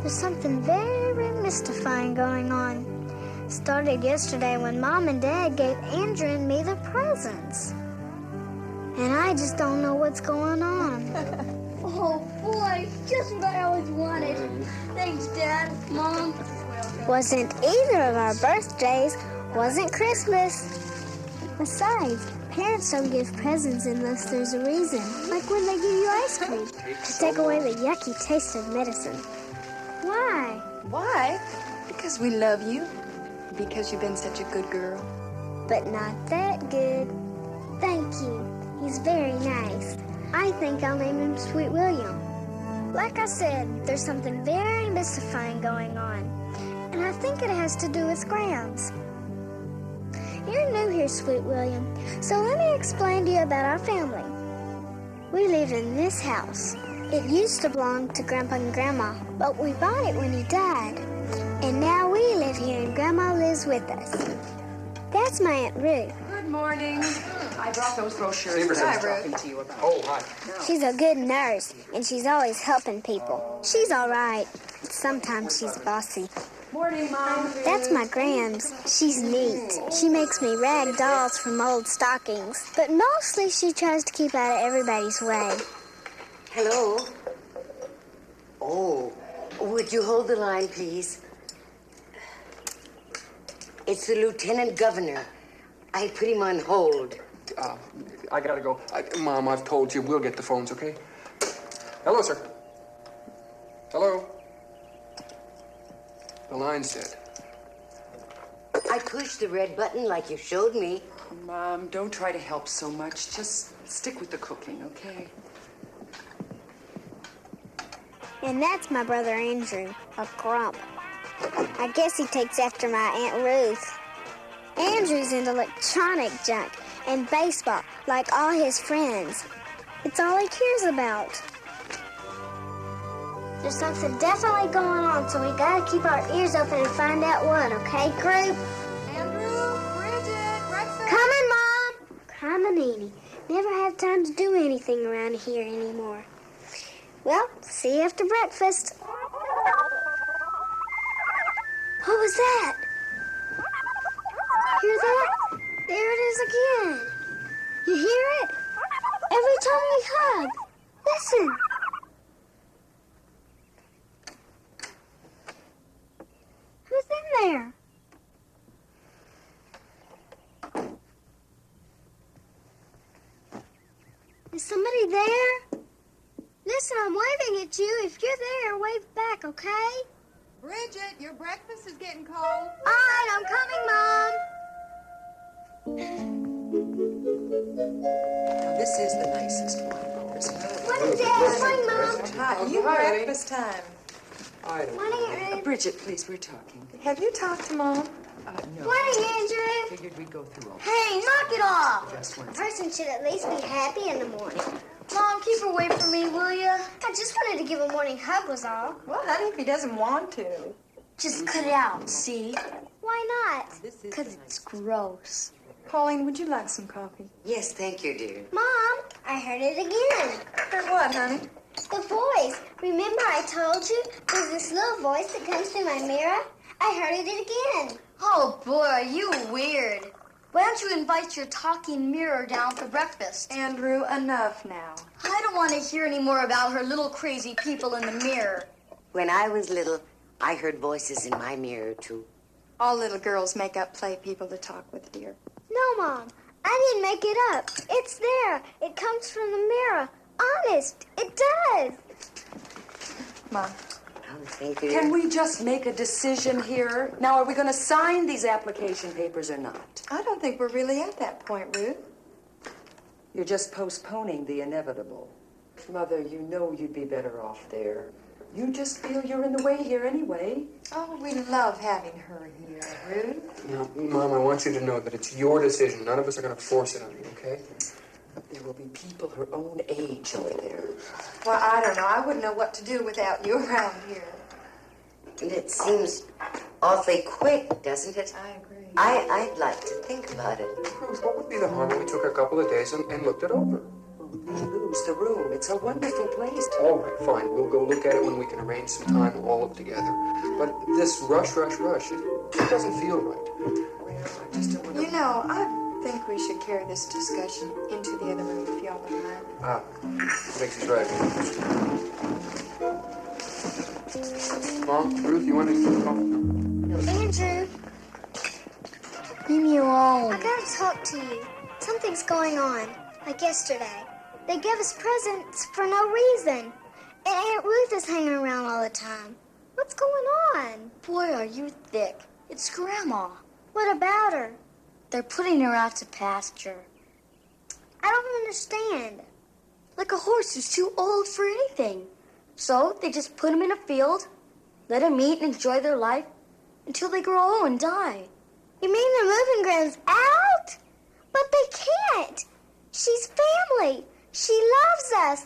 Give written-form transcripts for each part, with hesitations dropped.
There's something very mystifying going on. Started yesterday when Mom and Dad gave Andrew and me the presents. And I just don't know what's going on. Oh, boy, just what I always wanted. Thanks, Dad, Mom. Wasn't either of our birthdays, wasn't Christmas. Besides, parents don't give presents unless there's a reason. Like when they give you ice cream to take away the yucky taste of medicine. Why? Why? Because we love you. Because you've been such a good girl. But not that good. Thank you. He's very nice. I think I'll name him Sweet William. Like I said, there's something very mystifying going on. And I think it has to do with Grams. You're new here, Sweet William. So let me explain to you about our family. We live in this house. It used to belong to Grandpa and Grandma, but we bought it when he died. And now we live here and Grandma lives with us. That's my Aunt Ruth. Good morning. I brought those brochures. Hi, talking to you about. Oh, hi. She's a good nurse, and she's always helping people. She's all right. Sometimes she's bossy. Morning, Mom. That's my Grams. She's neat. She makes me rag dolls from old stockings. But mostly she tries to keep out of everybody's way. Hello? Oh, would you hold the line, please? It's the Lieutenant Governor. I put him on hold. I gotta go. Mom, I've told you, we'll get the phones, okay? Hello, sir. Hello? The line's dead. I pushed the red button like you showed me. Mom, don't try to help so much. Just stick with the cooking, okay? And that's my brother Andrew, a grump. I guess he takes after my Aunt Ruth. Andrew's into electronic junk and baseball, like all his friends. It's all he cares about. There's something definitely going on, so we gotta keep our ears open and find out what, okay, group? Andrew, Bridget, breakfast. Coming, Mom! Criminini. Never have time to do anything around here anymore. Well, see you after breakfast. What was that? Hear that? There it is again. You hear it? Every time we hug. Listen. Who's in there? Is somebody there? Listen, I'm waving at you. If you're there, wave back, okay? Bridget, your breakfast is getting cold. All right, I'm coming, Mom. Now, this is the nicest one, isn't it? Morning, Dad. Morning, Mom. Hi, you breakfast time. I don't Morning, Aunt Ruth. Bridget, please, we're talking. Have you talked to Mom? No. Morning, Andrew. Figured we'd go through all Hey, knock it off. just A once. person should at least be happy in the morning. Mom, keep her away from me, will ya? I just wanted to give a morning hug was all. Well, honey, if he doesn't want to. Just cut it out, see? Why not? Because it's gross. Pauline, would you like some coffee? Yes, thank you, dear. Mom, I heard it again. Heard what, honey? The voice. Remember I told you there's this little voice that comes through my mirror? I heard it again. Oh, boy, are you weird. Why don't you invite your talking mirror down for breakfast? Andrew, enough now. I don't want to hear any more about her little crazy people in the mirror. When I was little, I heard voices in my mirror, too. All little girls make up play people to talk with, dear. No, Mom. I didn't make it up. It's there. It comes from the mirror. Honest, it does. Mom, Oh, thank you. Can we just make a decision here? Now, are we going to sign these application papers or not? I don't think we're really at that point, Ruth. You're just postponing the inevitable. Mother, you know you'd be better off there. You just feel you're in the way here anyway. Oh, we love having her here, Ruth. Now, Mom, I want you to know that it's your decision. None of us are going to force it on you, okay? There will be people her own age over there. Well, I don't know. I wouldn't know what to do without you around here. And it seems awfully quick, doesn't it? I agree. I'd like to think about it. Ruth, what would be the harm if we took a couple of days and looked it over? We lose the room. It's a wonderful place. All right, fine. We'll go look at it when we can arrange some time all together. But this rush, it doesn't feel right. Well, I just don't want to... You know, I think we should carry this discussion into the other room if y'all don't mind. Ah, Dixie's right. Mom, Ruth, you want to talk? Andrew, Leave me alone. I gotta talk to you. Something's going on, like yesterday. They give us presents for no reason. And Aunt Ruth is hanging around all the time. What's going on? Boy, are you thick. It's Grandma. What about her? They're putting her out to pasture. I don't understand. Like a horse who's too old for anything. So they just put him in a field, let him eat and enjoy their life until they grow old and die. You mean they're moving Grams out? But they can't. She's family. She loves us.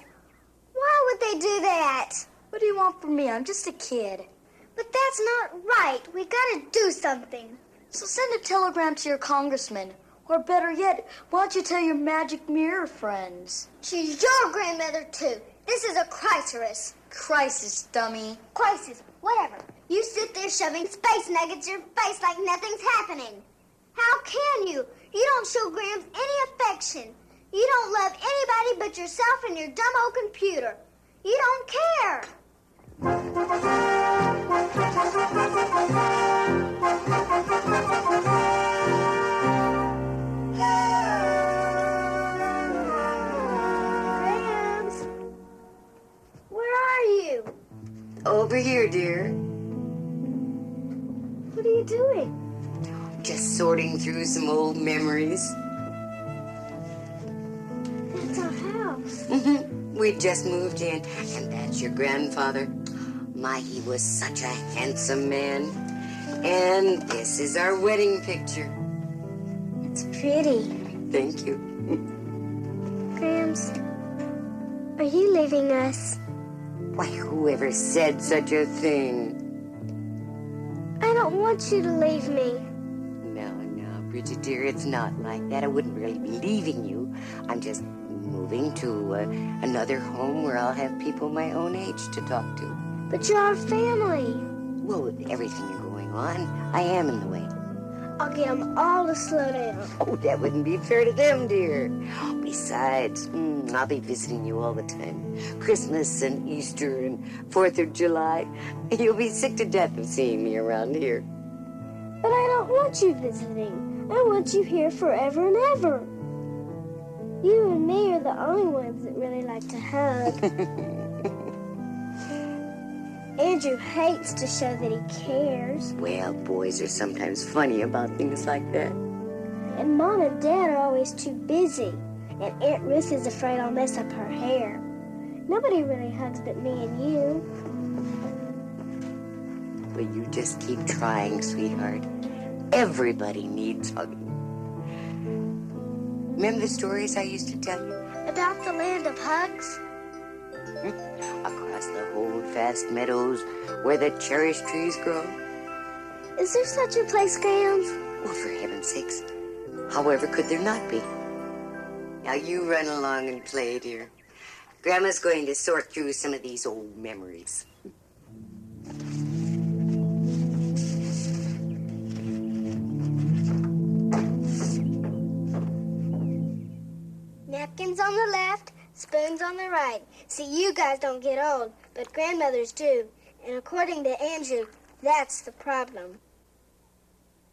Why would they do that? What do you want from me? I'm just a kid. But that's not right. We gotta do something. So send a telegram to your congressman. Or better yet, why don't you tell your magic mirror friends? She's your grandmother, too. This is a crisis. Crisis, dummy. Crisis, whatever. You sit there shoving space nuggets in your face like nothing's happening. How can you? You don't show Grams any affection. You don't love anybody but yourself and your dumb old computer. You don't care. Grams, where are you? Over here, dear. What are you doing? Just sorting through some old memories. That's our house. We just moved in, and that's your grandfather. My, he was such a handsome man. And this is our wedding picture. It's pretty. Thank you. Grams, are you leaving us? Why, whoever said such a thing? I don't want you to leave me. No, Bridget, dear, it's not like that. I wouldn't really be leaving you. I'm just moving to another home where I'll have people my own age to talk to. But you're our family. Well, with everything going on, I am in the way. I'll get them all to slow down. Oh, that wouldn't be fair to them, dear. Besides, I'll be visiting you all the time. Christmas and Easter and 4th of July. You'll be sick to death of seeing me around here. But I don't want you visiting. I want you here forever and ever. You and me are the only ones that really like to hug. Andrew hates to show that he cares. Well, boys are sometimes funny about things like that. And Mom and Dad are always too busy. And Aunt Ruth is afraid I'll mess up her hair. Nobody really hugs but me and you. Well, you just keep trying, sweetheart. Everybody needs hugging. Remember the stories I used to tell you? About the land of hugs? Across the hold-fast meadows where the cherish trees grow. Is there such a place, Grams? Well, for heaven's sakes. However could there not be? Now you run along and play, dear. Grandma's going to sort through some of these old memories. Napkins on the left, spoons on the right. See, you guys don't get old, but grandmothers do. And according to Andrew, that's the problem.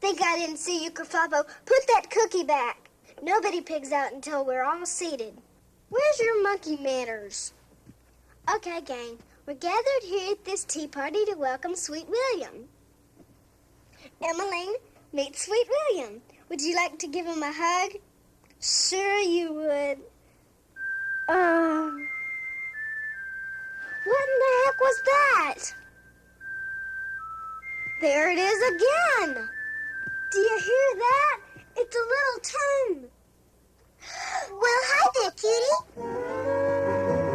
Think I didn't see you, Kerfluffo. Put that cookie back. Nobody pigs out until we're all seated. Where's your monkey manners? Okay, gang. We're gathered here at this tea party to welcome Sweet William. Emmeline, meet Sweet William. Would you like to give him a hug? Sure you would. What in the heck was that? There it is again. Do you hear that? It's a little tune. Well, hi there, cutie.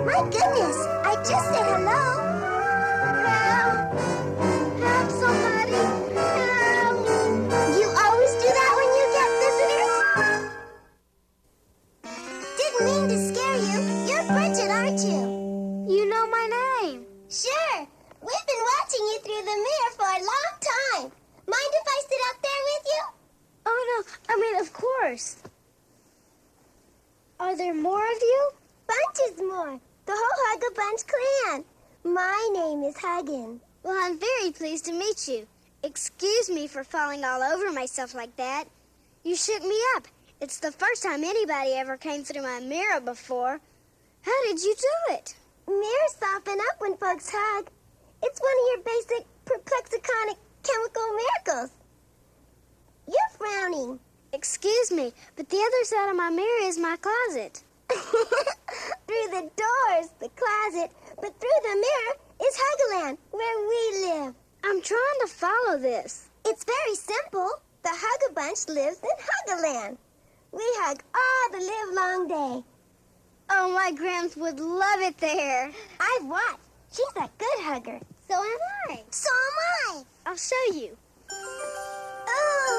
My goodness, I just said hello. Help! Help somebody! Help! You always do that when you get visitors? Didn't mean to scare you. You're Bridget, aren't you? You know my name. Sure. We've been watching you through the mirror for a long time. Mind if I sit out there with you? Oh, no. I mean, of course. Are there more of you? Bunches more. The whole Hugga Bunch clan. My name is Huggin. Well, I'm very pleased to meet you. Excuse me for falling all over myself like that. You shook me up. It's the first time anybody ever came through my mirror before. How did you do it? Mirrors soften up when folks hug. It's one of your basic perplexiconic chemical miracles. You're frowning. Excuse me, but the other side of my mirror is my closet. Through the doors, the closet, but through the mirror is Huggaland, where we live. I'm trying to follow this. It's very simple. The Hugga Bunch lives in Huggaland. We hug all the livelong day. Oh, my Gramps would love it there. I've watched. She's a good hugger. So am I. So am I. I'll show you. Oh,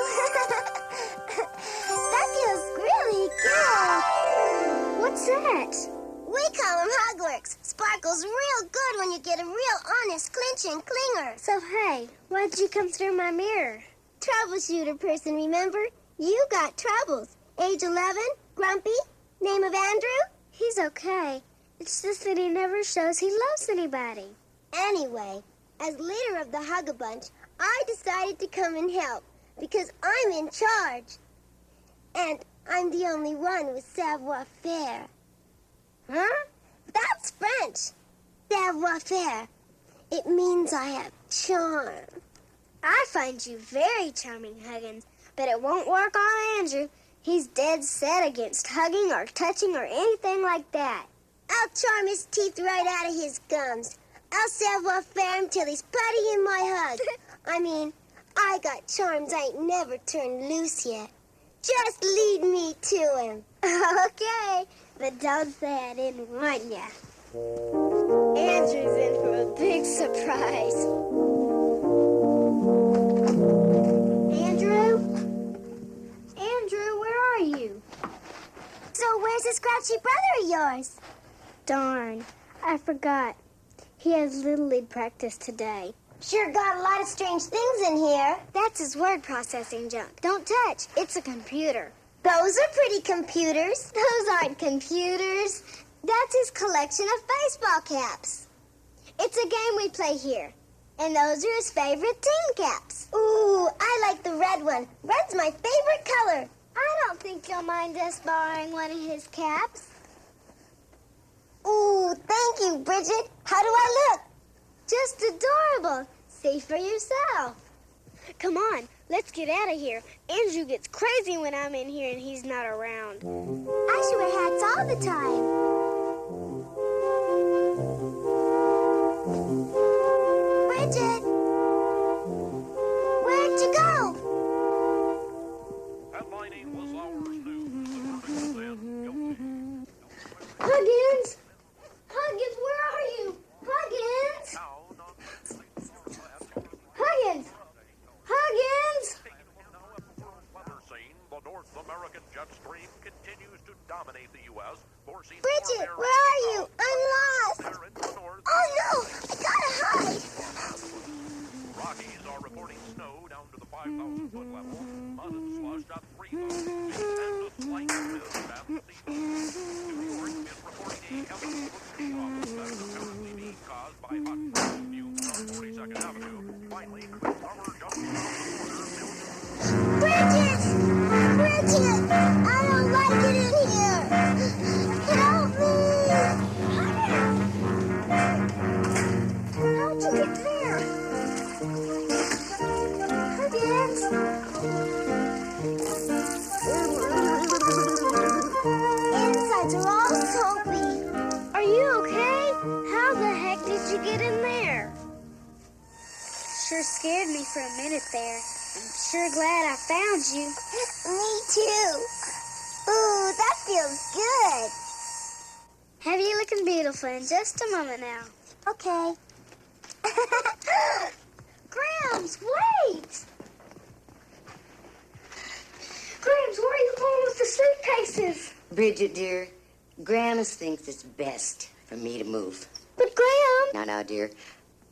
that feels really good. What's that? We call them Hugworks. Sparkles real good when you get a real honest clinch and clinger. So, hey, why'd you come through my mirror? Troubleshooter person, remember? You got troubles. Age 11, grumpy, name of Andrew? He's okay. It's just that he never shows he loves anybody. Anyway, as leader of the Hugga Bunch, I decided to come and help because I'm in charge. And I'm the only one with savoir-faire. Huh? That's French. Savoir-faire. It means I have charm. I find you very charming, Huggins, but it won't work on Andrew. He's dead set against hugging or touching or anything like that. I'll charm his teeth right out of his gums. I'll savoir-faire him till he's putty in my hug. I mean, I got charms I ain't never turned loose yet. Just lead me to him. Okay, but don't say I didn't warn ya. Andrew's in for a big surprise. Andrew? Andrew, where are you? So where's this grouchy brother of yours? Darn, I forgot. He has Little League practice today. Sure got a lot of strange things in here. That's his word processing junk. Don't touch. It's a computer. Those are pretty computers. Those aren't computers. That's his collection of baseball caps. It's a game we play here. And those are his favorite team caps. Ooh, I like the red one. Red's my favorite color. I don't think you'll mind us borrowing one of his caps. Ooh, thank you, Bridget. How do I look? Just adorable. See for yourself. Come on, let's get out of here. Andrew gets crazy when I'm in here and he's not around. I should wear hats all the time. Bridget! Where'd you go? Headlining was hours news. The verdict was then guilty. Huggins! Huggins, where are you? Huggins! Huggins! Huggins! Weather scene, the North American jet stream continues to dominate the U.S. forcing Bridget, more where are you? air I'm lost. there in the north. Oh no! I gotta hide! Rockies are reporting snow down to the 5,000-foot level. Mud and slush at 3,000 feet and a slight mist at sea. New York is reporting a heavy overcast that is apparently being caused by hot frost view from 42nd Avenue. Finally, summer just beyond the border. Bridget! Bridget! I don't like it in here! Help me! How'd you get there? Huggins! Insides are all soapy. Are you okay? How the heck did get in there? Sure scared me for a minute there. I'm sure glad I found you. Me too. Ooh, that feels good. Have you looking beautiful in just a moment now. Okay. Grams, wait! Grams, where are you going with the suitcases? Bridget, dear, Grams thinks it's best for me to move. But Graham... Now, dear,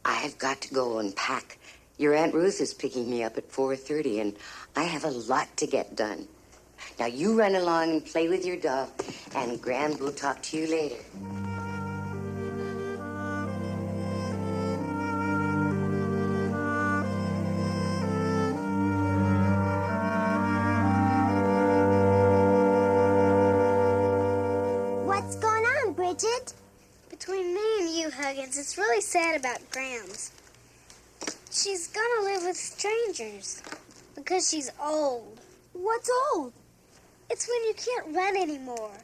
I've got to go and pack. Your Aunt Ruth is picking me up at 4:30, and I have a lot to get done. Now, you run along and play with your doll, and Grams will talk to you later. What's going on, Bridget? Between me and you, Huggins, it's really sad about Grams. She's gonna live with strangers because she's old. What's old? It's when you can't run anymore.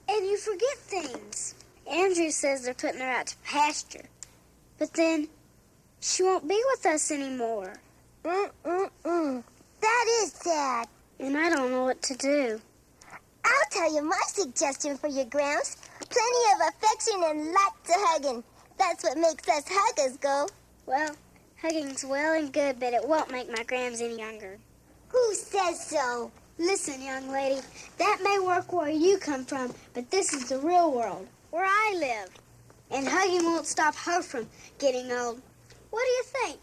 And you forget things. Andrew says they're putting her out to pasture. But then she won't be with us anymore. That is sad. And I don't know what to do. I'll tell you my suggestion for your Grams. Plenty of affection and lots of hugging. That's what makes us huggers go. Well, hugging's well and good, but it won't make my Grams any younger. Who says so? Listen, young lady, that may work where you come from, but this is the real world, where I live. And hugging won't stop her from getting old. What do you think?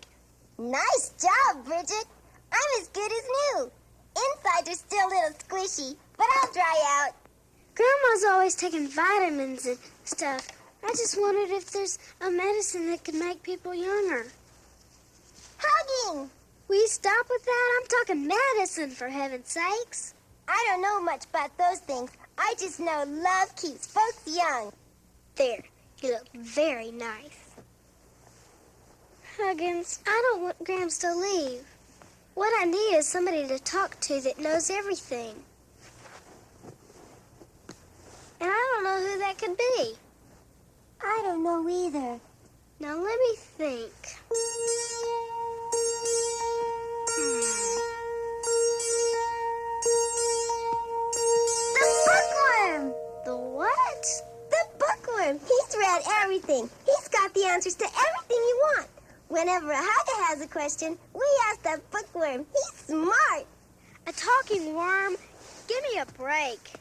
Nice job, Bridget. I'm as good as new. Insides are still a little squishy, but I'll dry out. Grandma's always taking vitamins and stuff. I just wondered if there's a medicine that could make people younger. Hugging! Will you stop with that? I'm talking medicine, for heaven's sakes. I don't know much about those things. I just know love keeps folks young. There, you look very nice. Huggins, I don't want Grams to leave. What I need is somebody to talk to that knows everything. And I don't know who that could be. I don't know either. Now let me think. The bookworm! The what? The bookworm! He's read everything. He's got the answers to everything you want. Whenever a Hugga has a question, we ask the bookworm. He's smart. A talking worm? Give me a break.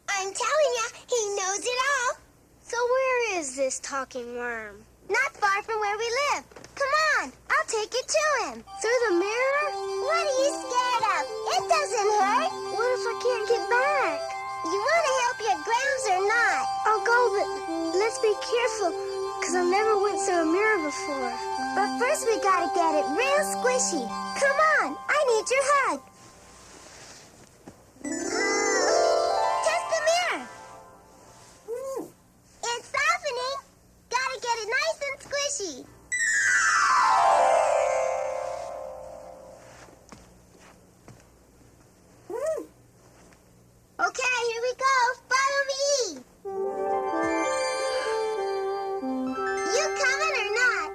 I'm telling you, he knows it all. So where is this talking worm? Not far from where we live. Come on, I'll take you to him. Through the mirror? What are you scared of? It doesn't hurt. What if I can't get back? You want to help your Grams or not? I'll go, but let's be careful, because I've never went through a mirror before. But first we gotta get it real squishy. Come on, I need your hug. Test the mirror. It's softening. Gotta get it nice and squishy. Okay, here we go. Follow me. You coming or not?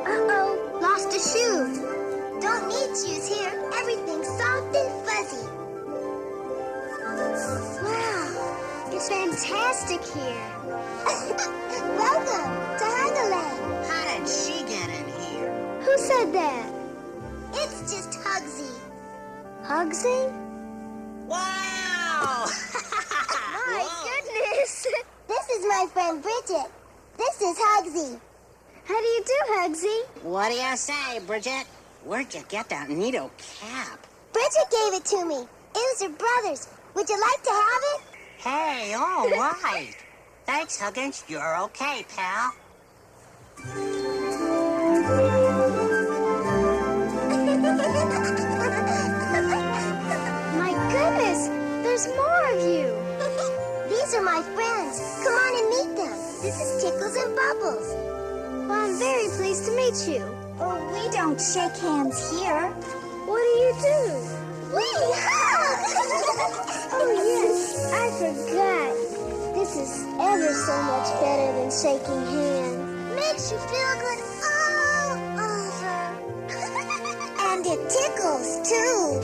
Uh-oh, lost a shoe. Don't need shoes here. Everything's soft and fuzzy. Wow, it's fantastic here. Welcome to Hugga Land. How did she get in here? Who said that? It's just Hugsy. Hugsy? Wow! My goodness. This is my friend Bridget. This is Hugsy. How do you do, Hugsy? What do you say, Bridget? Where'd you get that neato cap? Bridget gave it to me. It was her brother's. Would you like to have it? Hey, all right. Thanks, Huggins. You're okay, pal. My goodness, there's more of you. These are my friends. Come on and meet them. This is Tickles and Bubbles. Well, I'm very pleased to meet you. Oh, we don't shake hands here. What do you you too. We hug! Oh, yes, I forgot. This is ever so much better than shaking hands. Makes you feel good all over. And it tickles, too.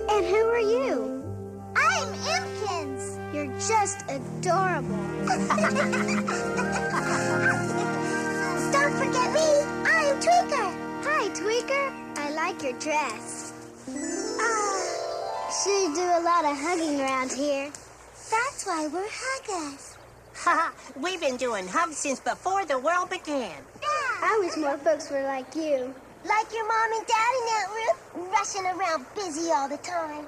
And who are you? I'm Impkins. You're just adorable. Don't forget me. I'm Tweaker. Hi, Tweaker. I like your dress. Sure you do a lot of hugging around here. That's why we're huggers. Haha, we've been doing hugs since before the world began. I wish more folks were like you. Like your mom and dad and Aunt Ruth, rushing around busy all the time.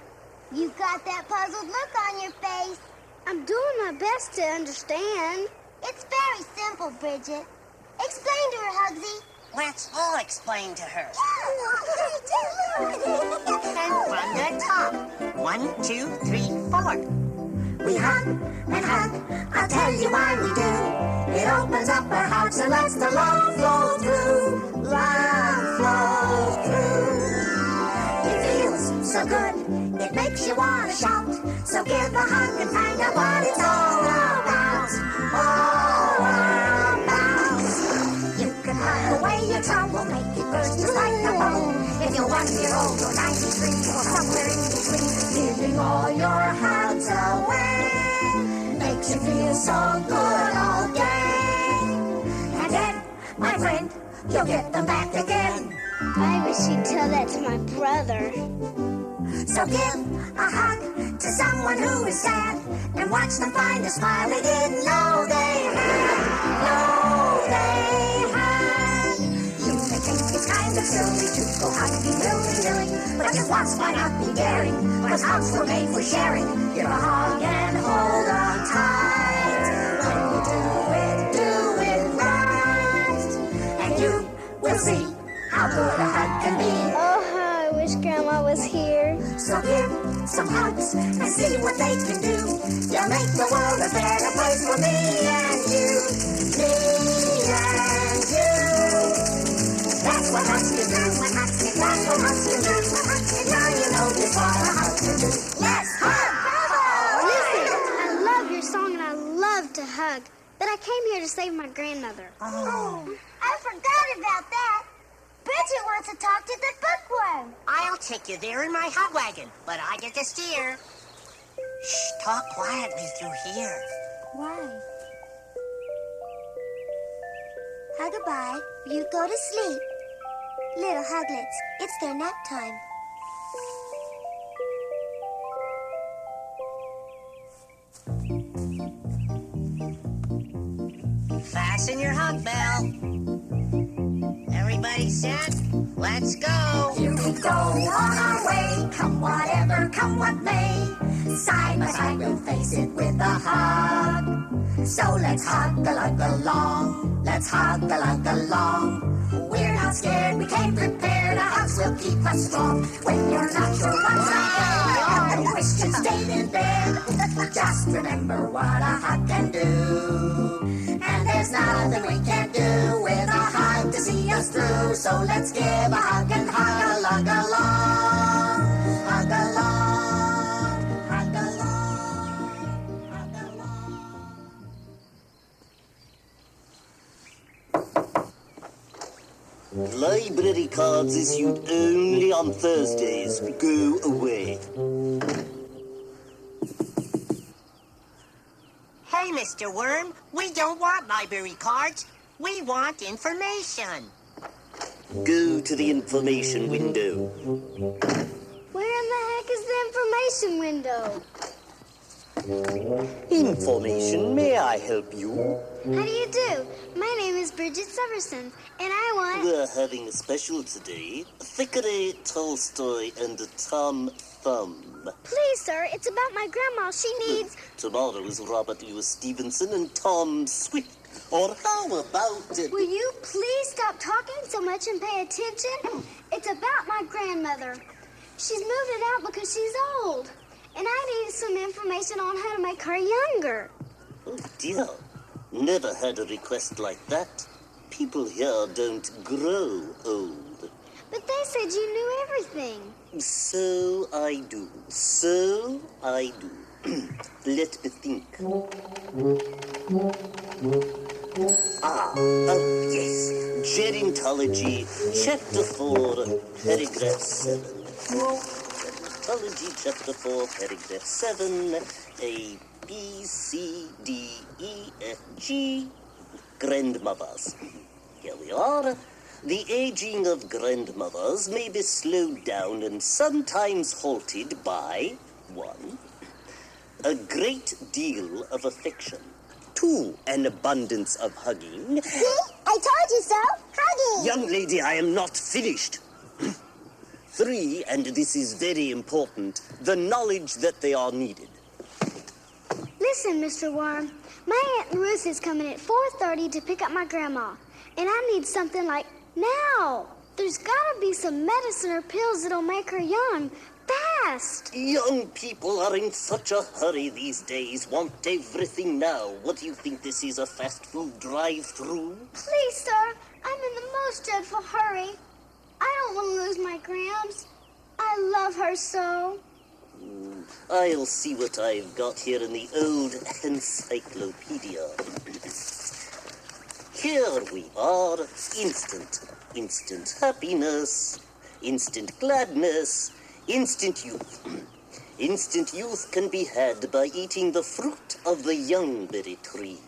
You got that puzzled look on your face. I'm doing my best to understand. It's very simple, Bridget. Explain to her, Hugsy. Let's all explain to her. Yeah. And from the top. 1, 2, 3, 4. We hug and hug, I'll tell you why we do. It opens up our hearts and lets the love flow through. Love flow through. It feels so good, it makes you want to shout. So give a hug and find out what it's all about. All about. You can hug away your trouble, make it burst just like a bubble. If you're 1 year old or 93 or somewhere in between, giving all your hugs away makes you feel so good all day. And then, my friend, you'll get them back again. I wish you'd tell that to my brother. So give a hug to someone who is sad and watch them find a smile they didn't know they had. Know they had. You may think it's kind of silly to go hugging willy-nilly, but if once, why not be daring? Because hugs were made for sharing. Give a hug and hold on tight. When you do it right. And you will see how good a hug can be. Oh, how I wish Grandma was here. So give some hugs and see what they can do. You'll make the world a better place for me and you. Me and you. That's what hugs can do. That's what hugs can do. And now you know just what a hug can do. Let's hug! Listen, I love your song and I love to hug. But I came here to save my grandmother. Oh, I forgot about that. Bridget wants to talk to the bookworm. I'll take you there in my hug wagon, but I get to steer. Shh, talk quietly through here. Why? Hugga-bye, you go to sleep. Little Huglets, it's their nap time. Fasten your hug bell. Everybody set? Let's go. Here we go on our way. Come whatever, come what may. Side by side we'll face it with a hug. So let's hug-a-lug along. Let's hug-a-lug along. We're not scared, we came prepared. Our hugs will keep us strong. When you're not sure what's ahead and you wish you stayed in bed, just remember what a hug can do. And there's nothing we can't do with a hug to see us through. So let's give a hug and hug-a-lug along. Hug along, hug along, hug along. Library cards issued only on Thursdays. Go away. Hey, Mr. Worm, we don't want library cards. We want information. Go to the information window. Where in the heck is the information window? Information, may I help you? How do you do? My name is Bridget Severson, and I want... We're having a special today. Thackeray, Tolstoy, and Tom Thumb. Please, sir, it's about my grandma. She needs... Tomorrow is Robert Louis Stevenson and Tom Swift. Or how about it? Will you please stop talking so much and pay attention? It's about my grandmother. She's moving out because she's old. And I need some information on how to make her younger. Oh, dear. Never had a request like that. People here don't grow old. But they said you knew everything. So I do. So I do. Let me think. Yes. Gerontology, Chapter 4, Paragraph 7. Gerontology, Chapter 4, Paragraph 7. A, B, C, D, E, F, G. Grandmothers. Here we are. The aging of grandmothers may be slowed down and sometimes halted by 1. A great deal of affection. 2. An abundance of hugging. See? I told you so. Hugging. Young lady, I am not finished. 3, and this is very important, the knowledge that they are needed. Listen, Mr. Worm. My Aunt Ruth is coming at 4:30 to pick up my grandma. And I need something like now. There's gotta be some medicine or pills that'll make her young. Fast! Young people are in such a hurry these days, want everything now. What do you think this is, a fast food drive-through? Please, sir, I'm in the most dreadful hurry. I don't want to lose my Grams. I love her so. I'll see what I've got here in the old encyclopedia. Here we are. Instant happiness, instant gladness, instant youth. Instant youth can be had by eating the fruit of the youngberry tree.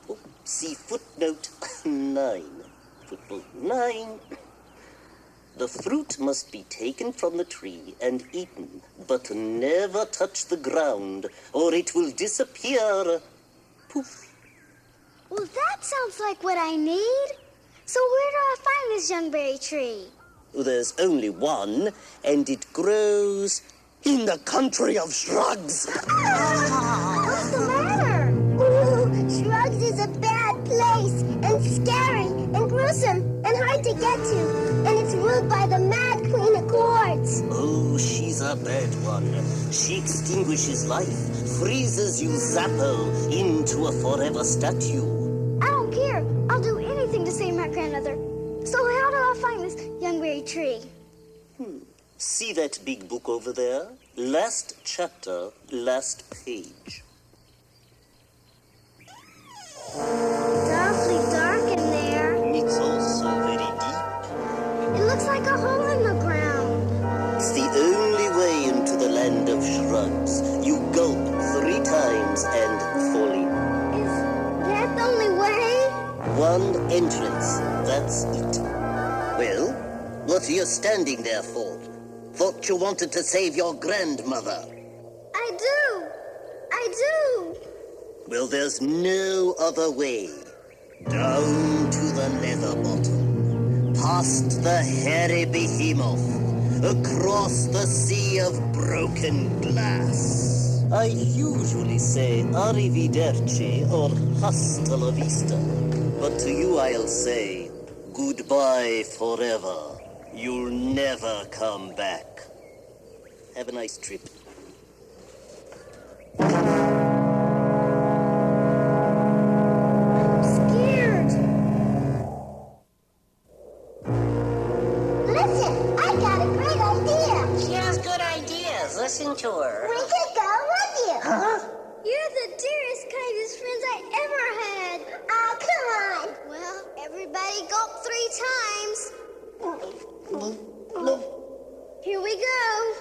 Oh, see footnote 9. Footnote 9. The fruit must be taken from the tree and eaten, but never touch the ground, or it will disappear. Poof. Well, that sounds like what I need. So where do I find this youngberry tree? There's only one, and it grows in the country of shrugs. What's the matter? Ooh, Shrugs is a bad place, and scary, and gruesome, and hard to get to. And it's ruled by the Mad Queen of Quartz. Oh, she's a bad one. She extinguishes life, freezes you Zappo into a forever statue. I don't care. I'll do anything to save my grandmother. So how do I find this youngberry tree? See that big book over there? Last chapter, last page. Awfully dark in there. It's also very deep. It looks like a hole in the ground. It's the only way into the land of shrugs. You gulp 3 times and fall in. Is that the only way? One entrance, that's it. Well, what are you standing there for? Thought you wanted to save your grandmother. I do. Well, there's no other way. Down to the nether bottom, past the hairy behemoth, across the sea of broken glass. I usually say arrivederci or hasta la vista, but to you I'll say goodbye forever. You'll never come back. Have a nice trip. Listen, I got a great idea. She has good ideas. Listen to her. We could go with you. Huh? You're the dearest, kindest friends I ever had. Oh, come on. Well, everybody gulp 3 times. Here we go.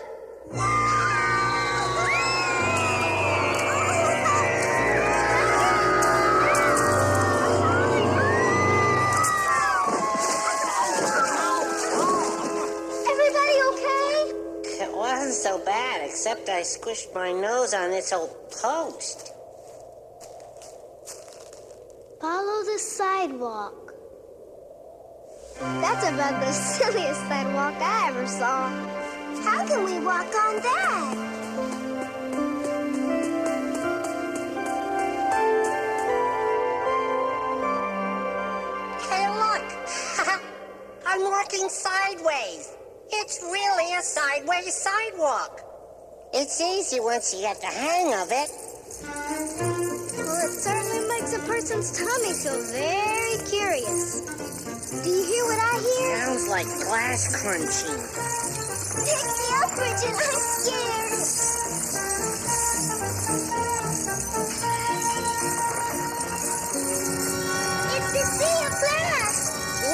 Everybody okay? It wasn't so bad, except I squished my nose on this old post. Follow the sidewalk. That's about the silliest sidewalk I ever saw. How can we walk on that? Hey, look! I'm walking sideways. It's really a sideways sidewalk. It's easy once you get the hang of it. Well, it certainly makes a person's tummy feel very curious. Do you hear what I hear? Sounds like like glass crunching. Pick me up, Bridget. I'm scared. It's the sea of glass.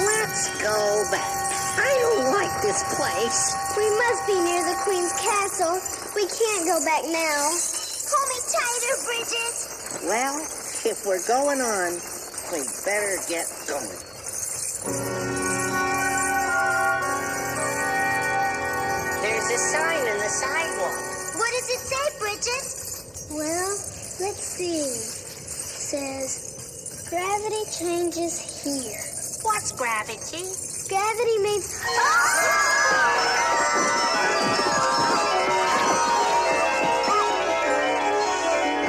Let's go back. I don't like this place. We must be near the Queen's castle. We can't go back now. Hold me tighter, Bridget. Well, if we're going on, we better get going. There's a sign in the sidewalk. What does it say, Bridget? Well, let's see. It says, gravity changes here. What's gravity? Gravity means...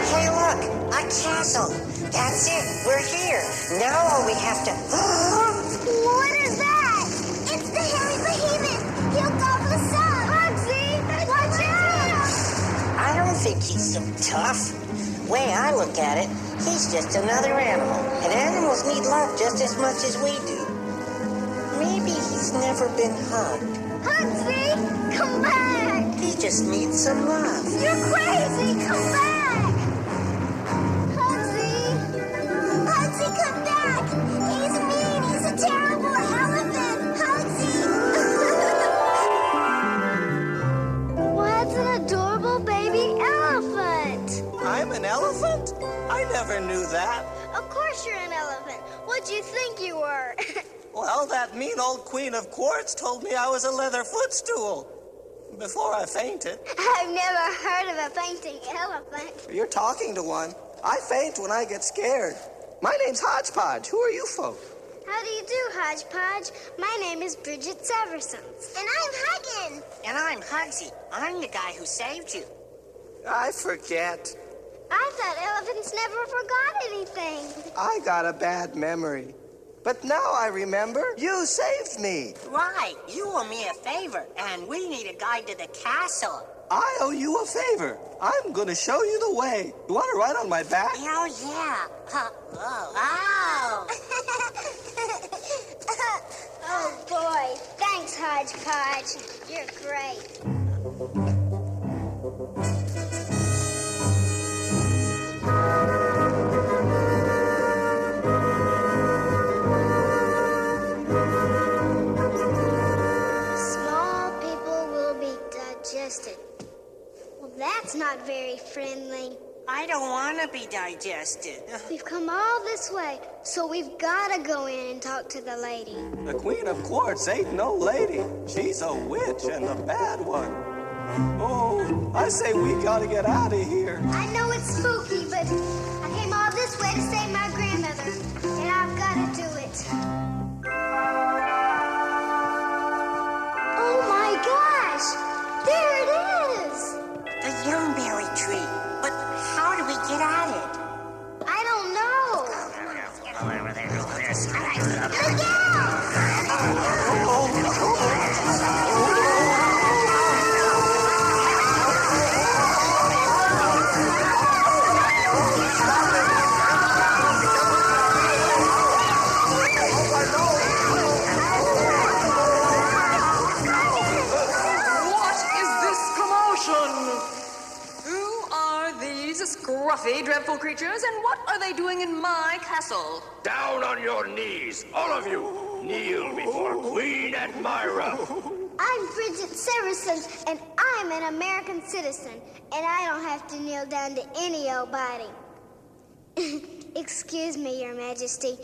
Hey, look, a castle. That's it. We're here. Now all we have to... What is that? It's the hairy behemoth. He'll gobble us up. Hugsy, watch out. I don't think he's so tough. Way I look at it, he's just another animal. And animals need love just as much as we do. Maybe he's never been hugged. Hugsy, come back. He just needs some love. You're crazy. Come back. Hugsy. Hugsy, come back. He's mean. He's a terrible elephant. Hugsy. What's an adorable baby elephant? I'm an elephant? I never knew that. Of course you're an elephant. What'd you think you were? Well, that mean old Queen of Quartz told me I was a leather footstool before I fainted. I've never heard of a fainting elephant. You're talking to one. I faint when I get scared. My name's Hodgepodge. Who are you folk? How do you do, Hodgepodge? My name is Bridget Seversons. And I'm Huggin. And I'm Hugsy. I'm the guy who saved you. I forget. I thought elephants never forgot anything. I got a bad memory. But now I remember. You saved me. Right. You owe me a favor, and we need a guide to the castle. I owe you a favor. I'm going to show you the way. You want to ride on my back? Oh, yeah. Oh. Oh, boy. Thanks, Hodgepodge. You're great. Small people will be digested. Well, that's not very friendly. I don't want to be digested. We've come all this way, so we've got to go in and talk to the lady. The Queen of Quartz ain't no lady. She's a witch and a bad one. Oh, I say we gotta get out of here. I know it's spooky, but I came all this way to save my grandmother, and I've got to do it. Oh my gosh! There it is! The youngberry tree. But how do we get at it? I don't know. Look out! Scruffy, dreadful creatures, and what are they doing in my castle? Down on your knees, all of you. Kneel before Queen Admira. I'm Bridget Seversons, and I'm an American citizen, and I don't have to kneel down to any old body. Excuse me, Your Majesty,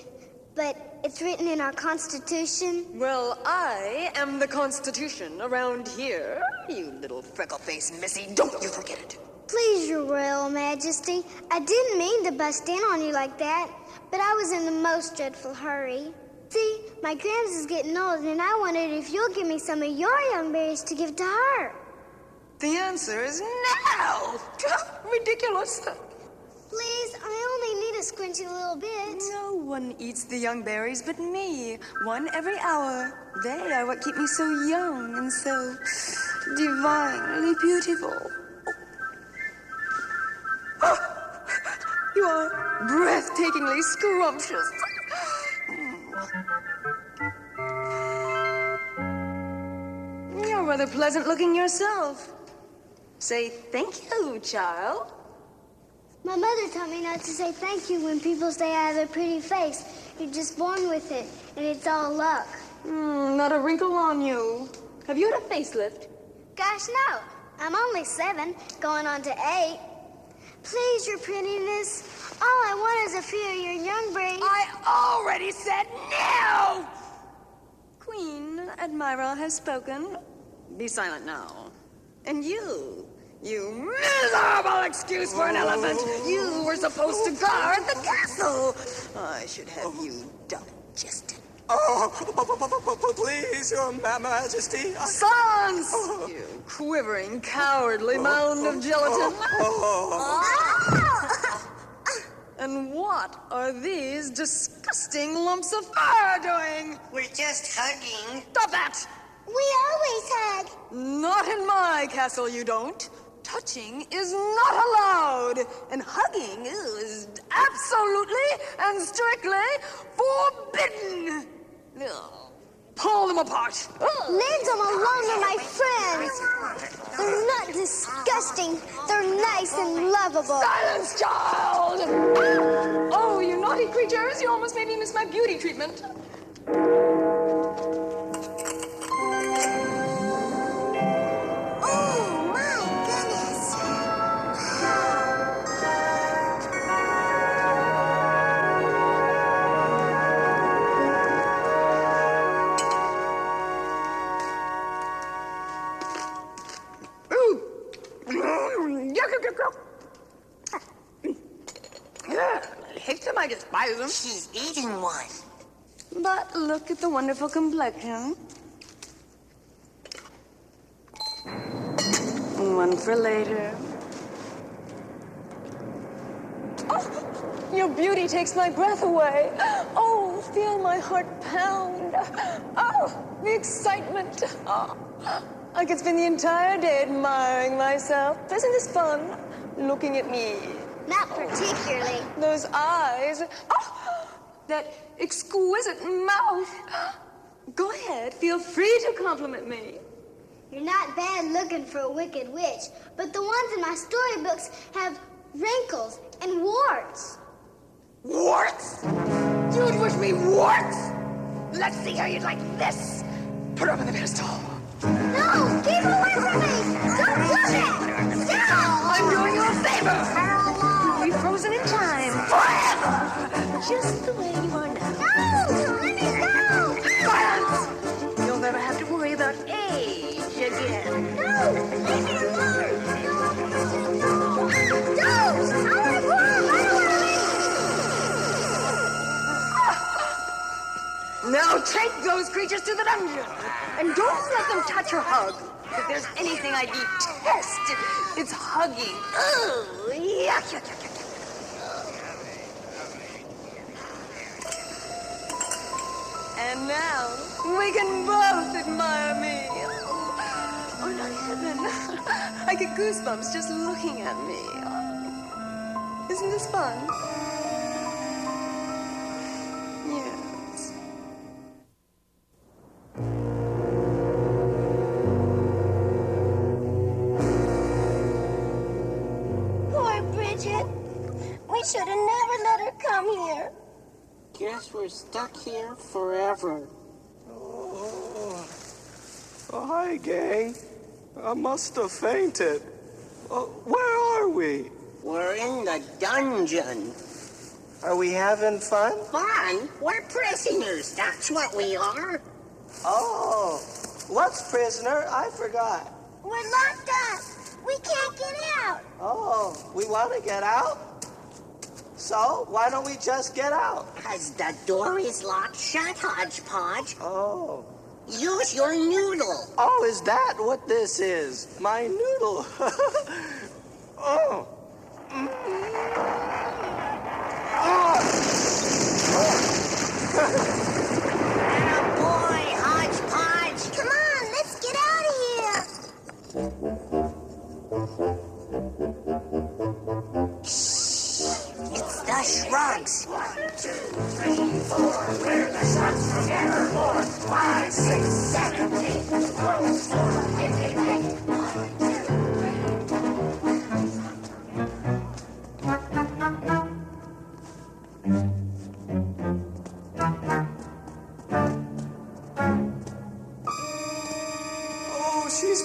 but it's written in our Constitution. Well, I am the Constitution around here. You little freckle-faced missy, don't you forget it. Please, Your Royal Majesty, I didn't mean to bust in on you like that, but I was in the most dreadful hurry. See, my Grams is getting old, and I wondered if you'll give me some of your young berries to give to her. The answer is no! Ridiculous. Please, I only need a squinchy little bit. No one eats the young berries but me. One every hour. They are what keep me so young and so divinely beautiful. You are breathtakingly scrumptious. rather pleasant looking yourself. Say thank you, child. My mother taught me not to say thank you when people say I have a pretty face. You're just born with it, and it's all luck. Not a wrinkle on you. Have you had a facelift? Gosh, no. I'm only 7, going on to 8. Please, your prettiness. All I want is a few of your young breed. I already said no! Queen Admira has spoken. Be silent now. And you miserable excuse for an elephant! You were supposed to guard the castle! I should have you digested. Oh, please, your majesty. Silence! You quivering, cowardly mound of gelatin. And what are these disgusting lumps of fur doing? We're just hugging. Stop that! We always hug. Not in my castle, you don't. Touching is not allowed, and hugging is absolutely and strictly forbidden. Pull them apart. Leave them alone, they're my friends. They're not disgusting. They're nice and lovable. Silence, child! Oh, you naughty creatures. You almost made me miss my beauty treatment. Oh, my goodness. I hate them, I despise them. She's eating one. But look at the wonderful complexion. One for later. Oh, your beauty takes my breath away. Oh, feel my heart pound. Oh, the excitement. Oh, I could spend the entire day admiring myself. Isn't this fun? Looking at me. Not particularly. Those eyes. Oh, that exquisite mouth. Go ahead, feel free to compliment me. You're not bad looking for a wicked witch, but the ones in my storybooks have wrinkles and warts. Warts? You'd wish me warts? Let's see how you'd like this. Put her up on the pedestal. No! Keep away from me! Don't look it! Stop! I'm doing you a favor. You'll be frozen in time. Forever. Just the way you are now. No! Let me go! Silence! You'll never have to worry about age again. No! Leave me alone! No! I want to grow up! I don't want to leave! Now take those creatures to the dungeon. And don't let them touch or hug. If there's anything I detest, it's hugging. Ugh, yuck, yuck, yuck, yuck. And now we can both admire me. Oh, not heaven. I get goosebumps just looking at me. Isn't this fun? Yes. Poor Bridget. We should have never let her come here. Guess we're stuck here forever. Oh, hi, gang. I must have fainted. Where are we? We're in the dungeon. Are we having fun? Fun? We're prisoners. That's what we are. Oh, what's prisoner? I forgot. We're locked up. We can't get out. Oh, we want to get out? So, why don't we just get out? Because the door is locked shut, Hodgepodge. Oh. Use your noodle. Oh, is that what this is? My noodle. Oh. Boy, Hodgepodge. Come on, let's get out of here. It's the shrugs. 1, 2, 3, 4. We're the shots from Evermore. 5, 6, 7, 8. Close 4.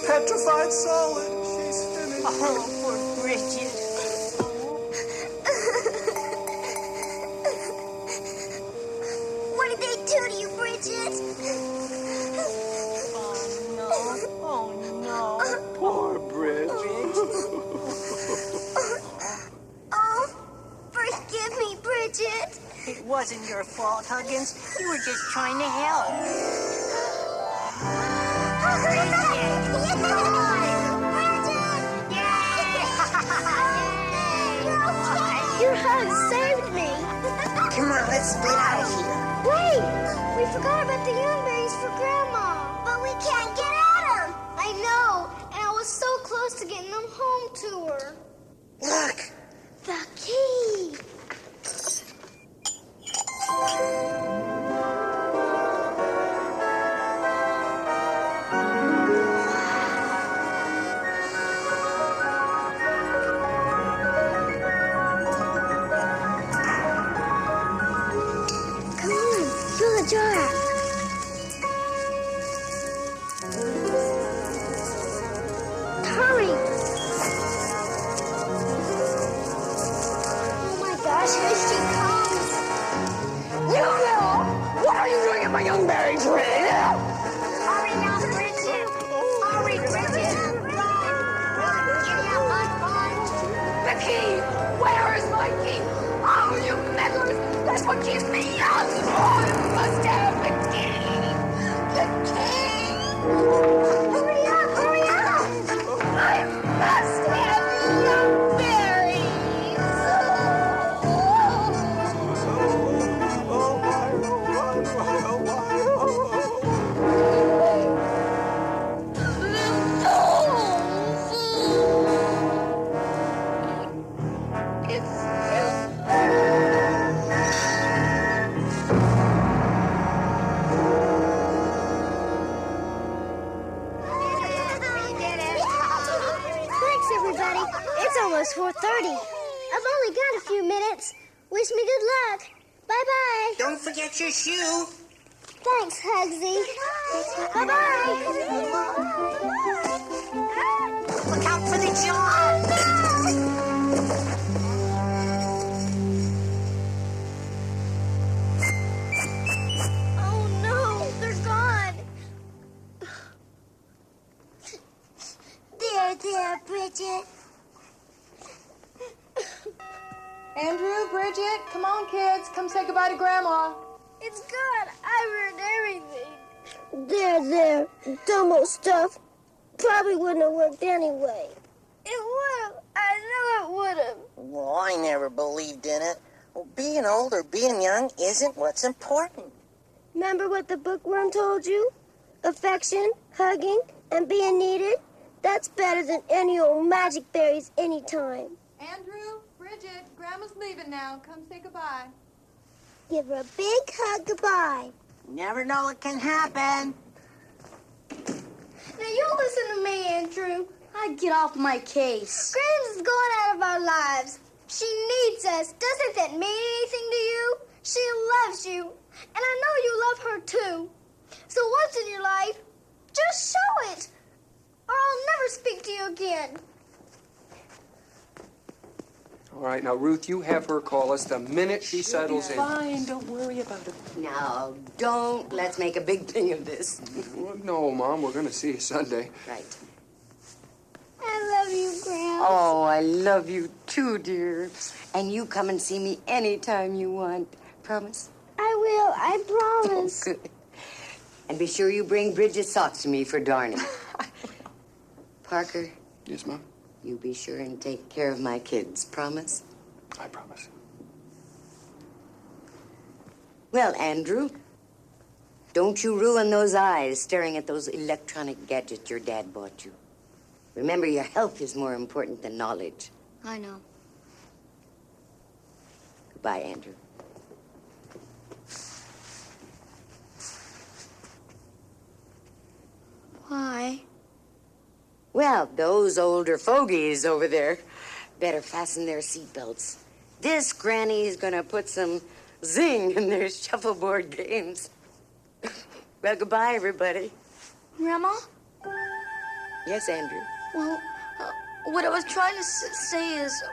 petrified solid. She's finished. Oh, poor Bridget. What did they do to you, Bridget? Oh, no. Poor Bridget. Oh, forgive me, Bridget. It wasn't your fault, Huggins. You were just trying to help. Your hug saved me. Come on, let's split out of here. Wait, we forgot about the youngberries for Grandma. But we can't get at them. I know, and I was so close to getting them home to her. Look. The key. Come on, fill the jar. Hurry. Oh my gosh, here she comes. What are you doing in my youngberry tree? Hurry now, Bridget. Hurry, Bridget. Run. Get out, Hugga Bunch. The key! Where is my key? Oh, you meddlers! That's what keeps me young! Oh, I must have the key! The key! Hurry up, hurry up. I must have youngberries! Thanks, everybody. It's almost 4:30. I've only got a few minutes. Wish me good luck. Bye-bye. Don't forget your shoe. Thanks, Hugsy. Bye-bye. Look out for the jar. Oh, no. They're gone. There, Bridget. Andrew, Bridget, come on, kids. Come say goodbye to Grandma. It's gone. I ruined everything. There. Dumb old stuff. Probably wouldn't have worked anyway. It would have. I know it would have. Well, I never believed in it. Well, being old or being young isn't what's important. Remember what the bookworm told you? Affection, hugging, and being needed? That's better than any old magic berries anytime. Andrew, Bridget, Grandma's leaving now. Come say goodbye. Give her a big hug goodbye. Never know what can happen. Now, you listen to me, Andrew. I get off my case. Grams is going out of our lives. She needs us. Doesn't that mean anything to you? She loves you. And I know you love her, too. So once in your life, just show it. Or I'll never speak to you again. All right, now, Ruth, you have her call us the minute she settles in. Fine, don't worry about it. Now, don't let's make a big thing of this. No, Mom, we're going to see you Sunday. Right. I love you, Grams. Oh, I love you too, dear. And you come and see me anytime you want. Promise? I will. I promise. Good. And be sure you bring Bridget's socks to me for darning. Parker, Yes, Mom? you be sure and take care of my kids. Promise? I promise. Well, Andrew, don't you ruin those eyes staring at those electronic gadgets your dad bought you. Remember, your health is more important than knowledge. I know. Goodbye, Andrew. Why? Well, those older fogies over there better fasten their seatbelts. This granny's gonna put some zing in their shuffleboard games. Well, goodbye, everybody. Grandma? Yes, Andrew? Well, what I was trying to say is...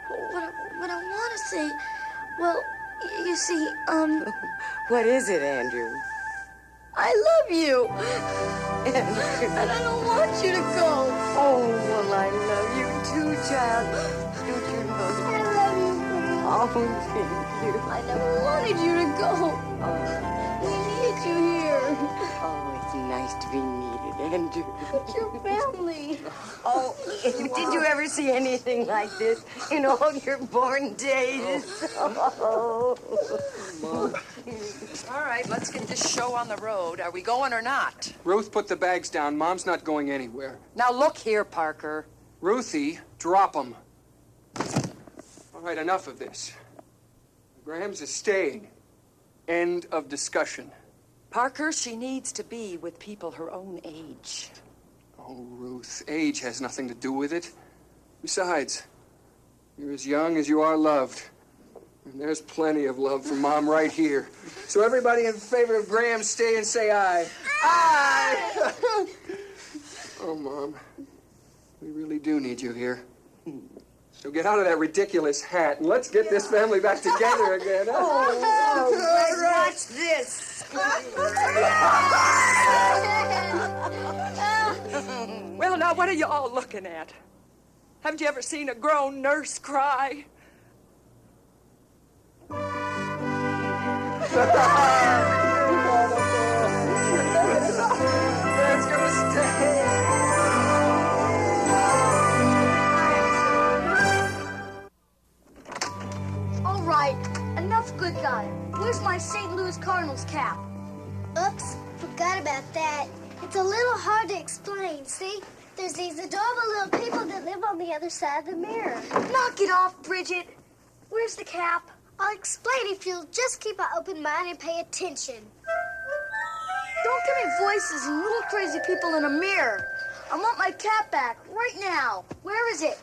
What I want to say... Well, you see, What is it, Andrew? I love you. And I don't want you to go. Oh, well, I love you too, child. Don't you know? I love you. Oh, thank you. I never wanted you to go. We need you here. Oh, it's nice to be needed, Andrew. It's your family. Oh, did you ever see anything like this in all your born days? Oh. All right, let's get this show on the road. Are we going or not? Ruth, put the bags down. Mom's not going anywhere. Now look here, Parker. Ruthie, drop them. All right, enough of this. Graham's is staying. End of discussion. Parker, she needs to be with people her own age. Oh, Ruth, age has nothing to do with it. Besides, you're as young as you are loved. And there's plenty of love from Mom right here. So everybody in favor of Graham stay and say aye. Aye! Oh, Mom, we really do need you here. So get out of that ridiculous hat and let's get this family back together again. Watch this. Well, now, what are you all looking at? Haven't you ever seen a grown nurse cry? That's gonna stay. All right, enough good guy. Where's my St. Louis Cardinals cap? Oops, forgot about that. It's a little hard to explain, see? There's these adorable little people that live on the other side of the mirror. Knock it off, Bridget. Where's the cap? I'll explain if you'll just keep an open mind and pay attention. Don't give me voices and little crazy people in a mirror. I want my cap back right now. Where is it?